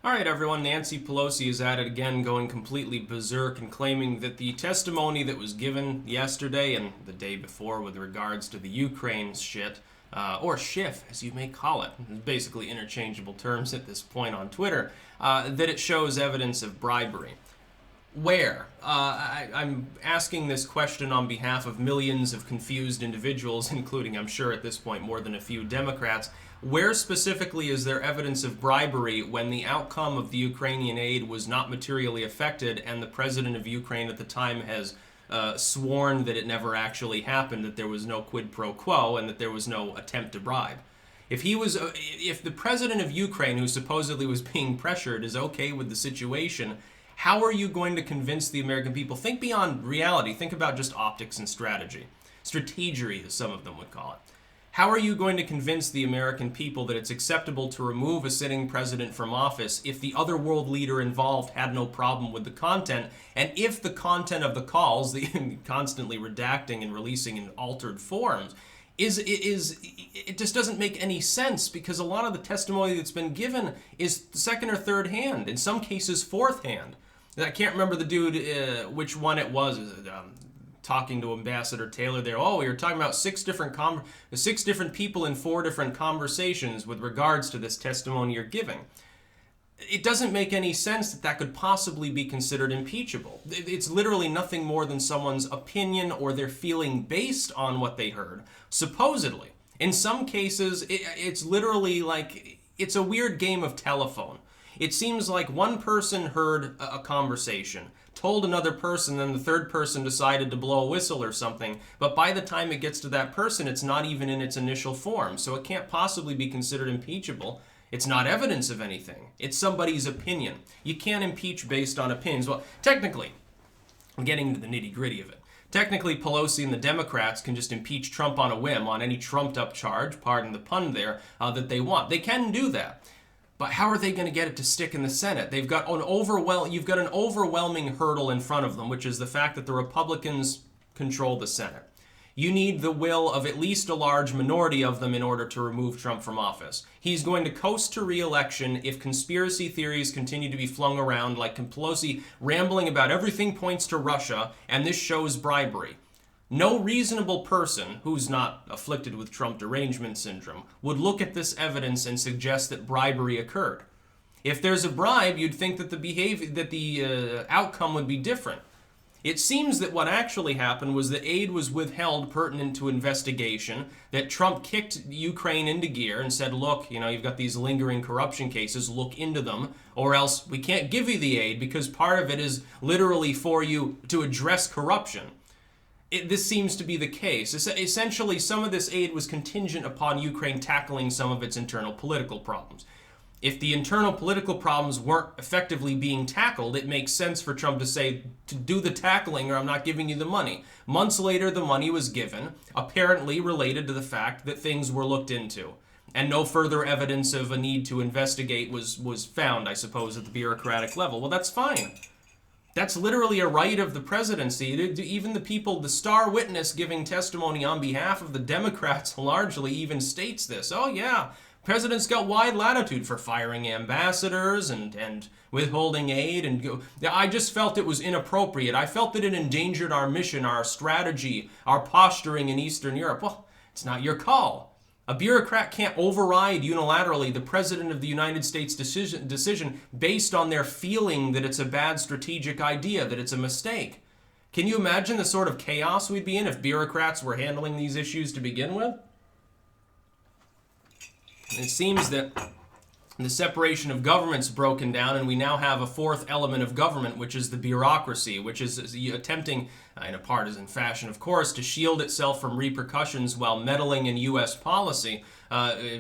All right, everyone, Nancy Pelosi is at it again, going completely berserk and claiming that the testimony that was given yesterday and the day before with regards to the Ukraine shit, or Schiff, as you may call it, basically interchangeable terms at this point on Twitter, that it shows evidence of bribery. Where? I'm asking this question on behalf of millions of confused individuals, including, I'm sure at this point, more than a few Democrats. Where specifically is there evidence of bribery when the outcome of the Ukrainian aid was not materially affected and the president of Ukraine at the time has sworn that it never actually happened, that there was no quid pro quo and that there was no attempt to bribe? If the president of Ukraine, who supposedly was being pressured, is okay with the situation, how are you going to convince the American people? Think beyond reality. Think about just optics and strategy. Strategery, as some of them would call it. How are you going to convince the American people that it's acceptable to remove a sitting president from office if the other world leader involved had no problem with the content, and if the content of the calls, the constantly redacting and releasing in altered forms, it just doesn't make any sense, because a lot of the testimony that's been given is second or third hand, in some cases fourth hand. I can't remember the dude, which one it was, talking to Ambassador Taylor there. Oh, we were talking about six different people in 4 different conversations with regards to this testimony you're giving. It doesn't make any sense that that could possibly be considered impeachable. It's literally nothing more than someone's opinion or their feeling based on what they heard, supposedly. In some cases, it's literally like, it's a weird game of telephone. It seems like one person heard a conversation, told another person, then the third person decided to blow a whistle or something, but by the time it gets to that person, it's not even in its initial form, so it can't possibly be considered impeachable. It's not evidence of anything. It's somebody's opinion. You can't impeach based on opinions. Well, technically, I'm getting into the nitty-gritty of it. Technically, Pelosi and the Democrats can just impeach Trump on a whim on any trumped-up charge, pardon the pun there, that they want. They can do that. But how are they going to get it to stick in the Senate? You've got an overwhelming hurdle in front of them, which is the fact that the Republicans control the Senate. You need the will of at least a large minority of them in order to remove Trump from office. He's going to coast to re-election if conspiracy theories continue to be flung around, like Pelosi rambling about everything points to Russia, and this shows bribery. No reasonable person who's not afflicted with Trump derangement syndrome would look at this evidence and suggest that bribery occurred. If there's a bribe, you'd think that the outcome would be different. It seems that what actually happened was that aid was withheld pertinent to investigation, that Trump kicked Ukraine into gear and said, look, you've got these lingering corruption cases, look into them, or else we can't give you the aid because part of it is literally for you to address corruption. This seems to be the case. Essentially, some of this aid was contingent upon Ukraine tackling some of its internal political problems. If the internal political problems weren't effectively being tackled, it makes sense for Trump to say, to do the tackling or I'm not giving you the money. Months later, the money was given, apparently related to the fact that things were looked into. And no further evidence of a need to investigate was found, I suppose, at the bureaucratic level. Well, that's fine. That's literally a right of the presidency. Even the people, the star witness giving testimony on behalf of the Democrats largely even states this. Oh yeah, president's got wide latitude for firing ambassadors and withholding aid. I just felt it was inappropriate. I felt that it endangered our mission, our strategy, our posturing in Eastern Europe. Well, it's not your call. A bureaucrat can't override unilaterally the President of the United States decision based on their feeling that it's a bad strategic idea, that it's a mistake. Can you imagine the sort of chaos we'd be in if bureaucrats were handling these issues to begin with? It seems that the separation of government's broken down, and we now have a fourth element of government, which is the bureaucracy, which is attempting, in a partisan fashion, of course, to shield itself from repercussions while meddling in U.S. policy,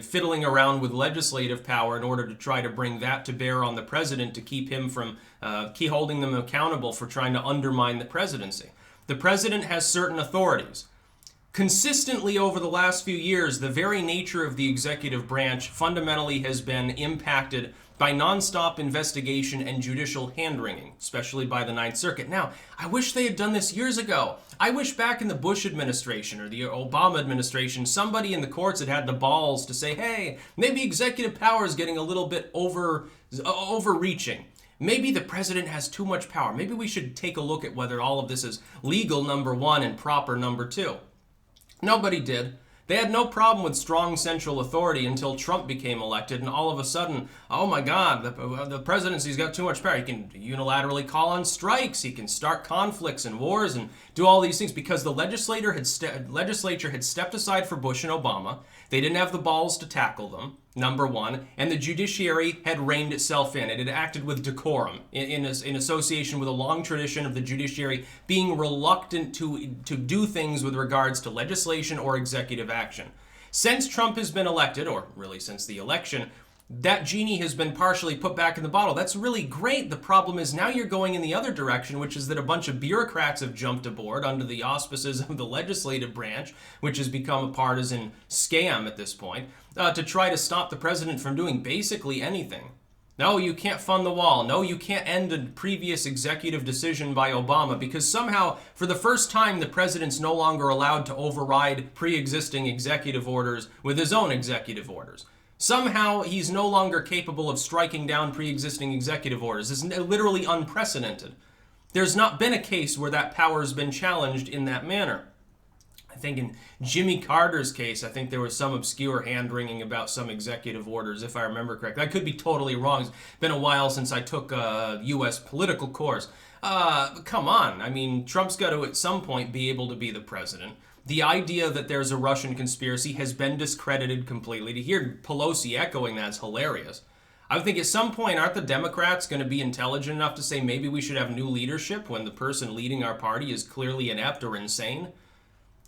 fiddling around with legislative power in order to try to bring that to bear on the president to keep him from holding them accountable for trying to undermine the presidency. The president has certain authorities. Consistently over the last few years, the very nature of the executive branch fundamentally has been impacted by nonstop investigation and judicial hand-wringing, especially by the Ninth Circuit. Now, I wish they had done this years ago. I wish back in the Bush administration or the Obama administration, somebody in the courts had had the balls to say, hey, maybe executive power is getting a little bit overreaching. Maybe the president has too much power. Maybe we should take a look at whether all of this is legal, number one, and proper, number two. Nobody did. They had no problem with strong central authority until Trump became elected, and all of a sudden, oh my God, the presidency's got too much power. He can unilaterally call on strikes. He can start conflicts and wars and do all these things because the legislature had stepped aside for Bush and Obama. They didn't have the balls to tackle them, number one, and the judiciary had reined itself in. It had acted with decorum in association with a long tradition of the judiciary being reluctant to do things with regards to legislation or executive action. Since Trump has been elected, or really since the election, that genie has been partially put back in the bottle. That's really great. The problem is now you're going in the other direction, which is that a bunch of bureaucrats have jumped aboard under the auspices of the legislative branch, which has become a partisan scam at this point, to try to stop the president from doing basically anything. No, you can't fund the wall. No, you can't end a previous executive decision by Obama because somehow, for the first time, the president's no longer allowed to override pre-existing executive orders with his own executive orders. Somehow, he's no longer capable of striking down pre-existing executive orders. It's literally unprecedented. There's not been a case where that power has been challenged in that manner. I think in Jimmy Carter's case, I think there was some obscure hand-wringing about some executive orders, if I remember correctly. I could be totally wrong. It's been a while since I took a U.S. political course. Come on. I mean, Trump's got to, at some point, be able to be the president. The idea that there's a Russian conspiracy has been discredited completely. To hear Pelosi echoing that is hilarious. I think at some point, aren't the Democrats going to be intelligent enough to say maybe we should have new leadership when the person leading our party is clearly inept or insane?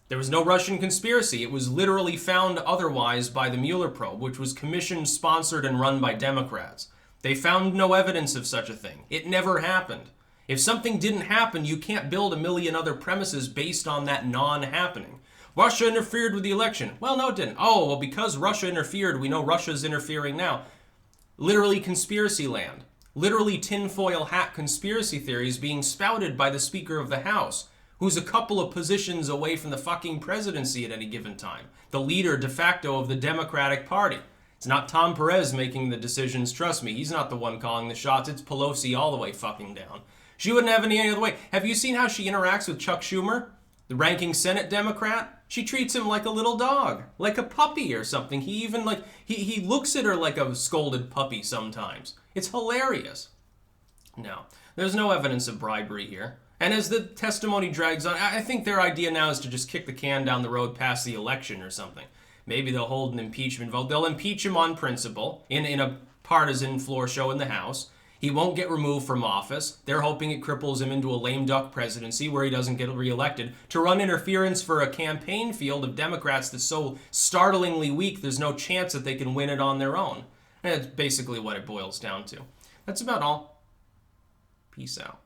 There was no Russian conspiracy. It was literally found otherwise by the Mueller probe, which was commissioned, sponsored, and run by Democrats. They found no evidence of such a thing. It never happened. If something didn't happen, you can't build a million other premises based on that non-happening. Russia interfered with the election. Well, no, it didn't. Oh, well, because Russia interfered, we know Russia's interfering now. Literally conspiracy land. Literally tinfoil hat conspiracy theories being spouted by the Speaker of the House, who's a couple of positions away from the fucking presidency at any given time. The leader de facto of the Democratic Party. It's not Tom Perez making the decisions, trust me. He's not the one calling the shots. It's Pelosi all the way fucking down. She wouldn't have any other way. Have you seen how she interacts with Chuck Schumer, the ranking Senate Democrat? She treats him like a little dog, like a puppy or something. He even he looks at her like a scolded puppy sometimes. It's hilarious. No, there's no evidence of bribery here. And as the testimony drags on, I think their idea now is to just kick the can down the road past the election or something. Maybe they'll hold an impeachment vote. They'll impeach him on principle in a partisan floor show in the House. He won't get removed from office. They're hoping it cripples him into a lame duck presidency where he doesn't get reelected to run interference for a campaign field of Democrats that's so startlingly weak there's no chance that they can win it on their own. And that's basically what it boils down to. That's about all. Peace out.